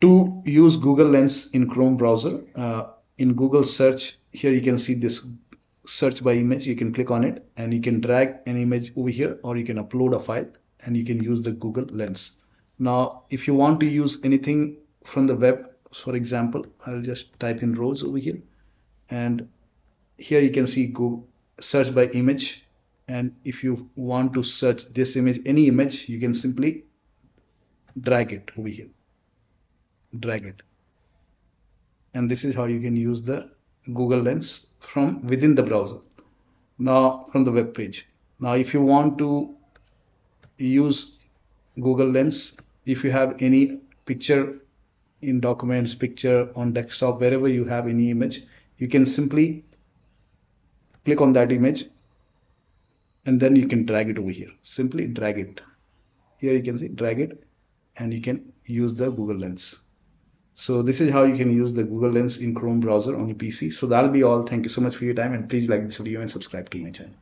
To use Google Lens in Chrome browser, in Google search, here you can see this search by image. You can click on it and you can drag an image over here, or you can upload a file and you can use the Google Lens. Now, if you want to use anything from the web, for example, I'll just type in rose over here, and here you can see Google search by image. And if you want to search this image, any image, you can simply drag it over here, drag it. And this is how you can use the Google Lens from within the browser. Now from the web page. Now if you want to use Google Lens, if you have any picture in documents, picture on desktop, wherever you have any image, you can simply click on that image and then you can drag it over here. Simply drag it. Here you can see drag it and you can use the Google Lens. So this is how you can use the Google Lens in Chrome browser on your PC. So that'll be all. Thank you so much for your time, and please like this video and subscribe to my channel.